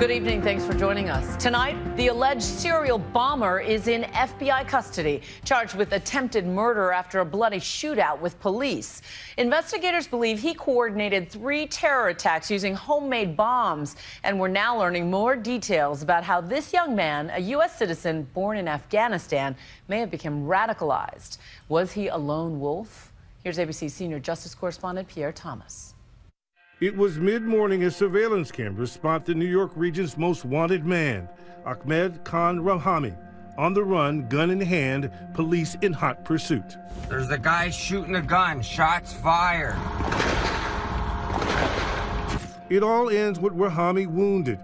Good evening. Thanks for joining us. Tonight, the alleged serial bomber is in FBI custody, charged with attempted murder after a bloody shootout with police. Investigators believe he coordinated 3 terror attacks using homemade bombs, and we're now learning more details about how this young man, a U.S. citizen born in Afghanistan, may have become radicalized. Was he a lone wolf? Here's ABC senior justice correspondent Pierre Thomas. It was mid-morning as surveillance cameras spot the New York region's most wanted man, Ahmed Khan Rahami. On the run, gun in hand, police in hot pursuit. There's a guy shooting a gun, shots fired. It all ends with Rahami wounded.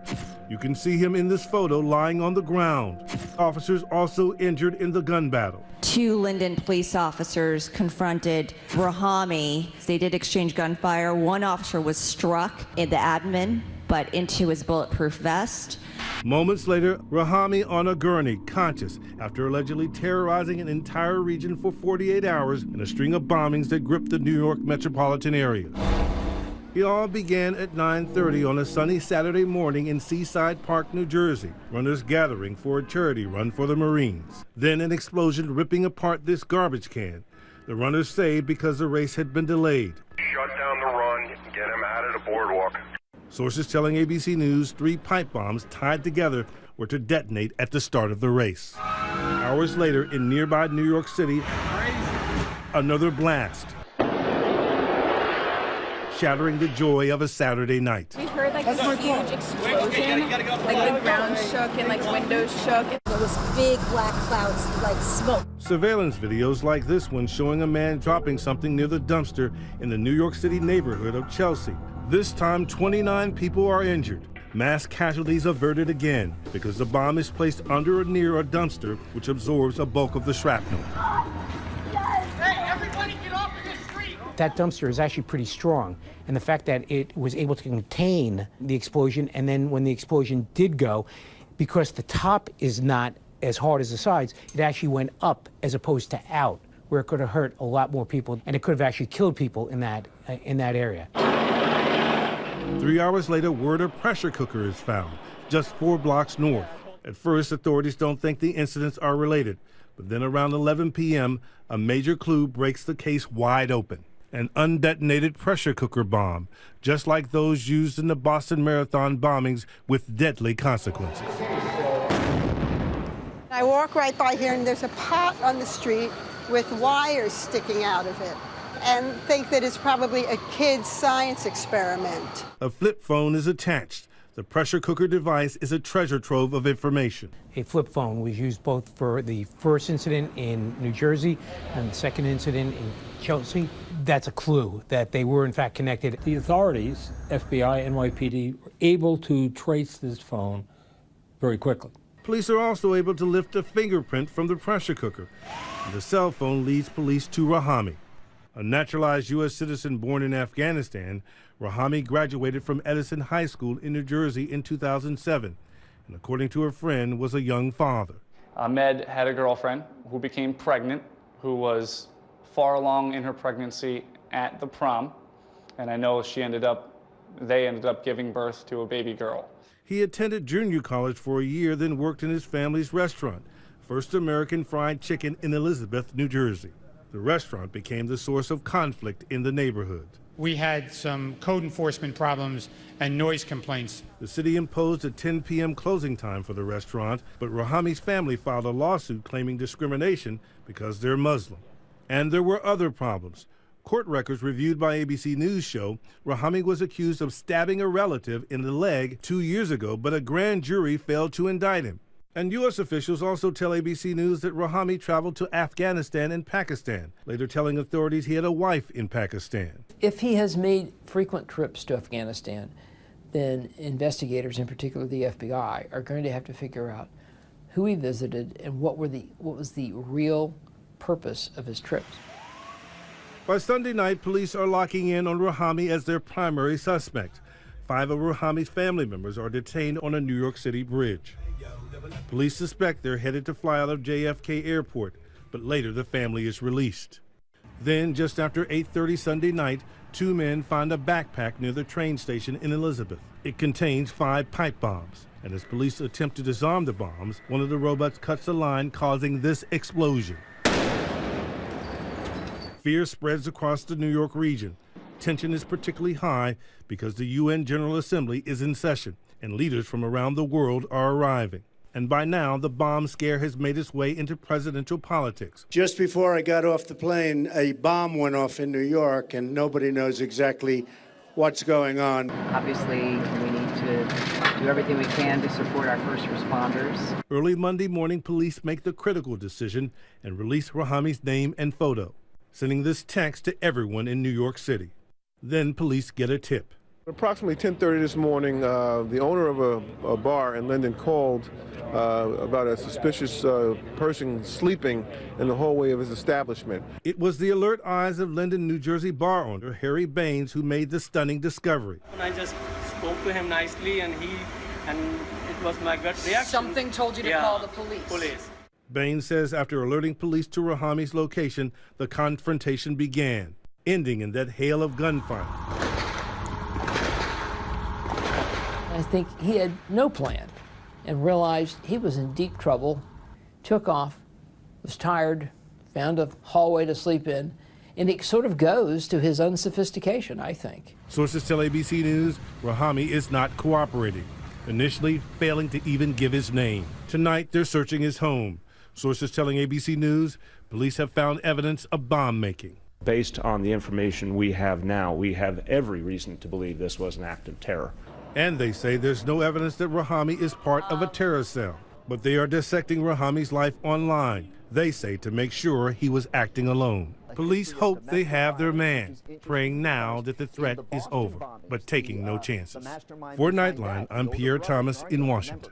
You can see him in this photo lying on the ground. Officers also injured in the gun battle. 2 Linden police officers confronted Rahami. They did exchange gunfire. 1 officer was struck in the abdomen, but into his bulletproof vest. Moments later, Rahami on a gurney, conscious, after allegedly terrorizing an entire region for 48 hours in a string of bombings that gripped the New York metropolitan area. It all began at 9:30 on a sunny Saturday morning in Seaside Park, New Jersey. Runners gathering for a charity run for the Marines. Then an explosion ripping apart this garbage can. The runners saved because the race had been delayed. Shut down the run, get him out of the boardwalk. Sources telling ABC News 3 pipe bombs tied together were to detonate at the start of the race. Hours later, in nearby New York City, another blast, shattering the joy of a Saturday night. We heard like this huge explosion, like the ground shook and like windows shook. There was big black clouds like smoke. Surveillance videos like this one showing a man dropping something near the dumpster in the New York City neighborhood of Chelsea. This time, 29 people are injured. Mass casualties averted again because the bomb is placed under or near a dumpster, which absorbs a bulk of the shrapnel. That dumpster is actually pretty strong, and the fact that it was able to contain the explosion, and then when the explosion did go, because the top is not as hard as the sides, it actually went up as opposed to out, where it could have hurt a lot more people, and it could have actually killed people in that area. 3 hours later, word a pressure cooker is found, just 4 blocks north. At first, authorities don't think the incidents are related, but then around 11 p.m., a major clue breaks the case wide open. An undetonated pressure cooker bomb, just like those used in the Boston Marathon bombings with deadly consequences. I walk right by here and there's a pot on the street with wires sticking out of it, and think that it's probably a kid's science experiment. A flip phone is attached. The pressure cooker device is a treasure trove of information. A flip phone was used both for the first incident in New Jersey and the second incident in Chelsea. That's a clue that they were in fact connected. The authorities, FBI, NYPD, were able to trace this phone very quickly. Police are also able to lift a fingerprint from the pressure cooker. And the cell phone leads police to Rahami. A naturalized U.S. citizen born in Afghanistan, Rahami graduated from Edison High School in New Jersey in 2007, and according to a friend, was a young father. Ahmed had a girlfriend who became pregnant, who was far along in her pregnancy at the prom, and I know they ended up giving birth to a baby girl. He attended junior college for a year, then worked in his family's restaurant, First American Fried Chicken in Elizabeth, New Jersey. The restaurant became the source of conflict in the neighborhood. We had some code enforcement problems and noise complaints. The city imposed a 10 p.m. closing time for the restaurant, but Rahami's family filed a lawsuit claiming discrimination because they're Muslim. And there were other problems. Court records reviewed by ABC News show Rahami was accused of stabbing a relative in the leg 2 years ago, but a grand jury failed to indict him. And U.S. officials also tell ABC News that Rahami traveled to Afghanistan and Pakistan, later telling authorities he had a wife in Pakistan. If he has made frequent trips to Afghanistan, then investigators, in particular the FBI, are going to have to figure out who he visited and what was the real purpose of his trips. By Sunday night, police are locking in on Rahami as their primary suspect. 5 of Rahami's family members are detained on a New York City bridge. Police suspect they're headed to fly out of JFK Airport, but later the family is released. Then, just after 8:30 Sunday night, 2 men find a backpack near the train station in Elizabeth. It contains 5 pipe bombs, and as police attempt to disarm the bombs, one of the robots cuts the line, causing this explosion. Fear spreads across the New York region. Tension is particularly high because the UN General Assembly is in session, and leaders from around the world are arriving. And by now, the bomb scare has made its way into presidential politics. Just before I got off the plane, a bomb went off in New York, and nobody knows exactly what's going on. Obviously, we need to do everything we can to support our first responders. Early Monday morning, police make the critical decision and release Rahami's name and photo, sending this text to everyone in New York City. Then police get a tip. Approximately 10:30 this morning, the owner of a bar in Linden called about a suspicious person sleeping in the hallway of his establishment. It was the alert eyes of Linden, New Jersey bar owner Harry Baines who made the stunning discovery. I just spoke to him nicely, and it was my gut reaction. Something told you to call the police. Baines says after alerting police to Rahami's location, the confrontation began, ending in that hail of gunfire. I think he had no plan and realized he was in deep trouble, took off, was tired, found a hallway to sleep in, and it sort of goes to his unsophistication, I think. Sources tell ABC News Rahami is not cooperating, initially failing to even give his name. Tonight, they're searching his home. Sources telling ABC News police have found evidence of bomb making. Based on the information we have now, we have every reason to believe this was an act of terror. And they say there's no evidence that Rahami is part of a terror cell. But they are dissecting Rahami's life online, they say, to make sure he was acting alone. Police hope they have their man, praying now that the threat is over, but taking no chances. For Nightline, I'm Pierre Thomas in Washington.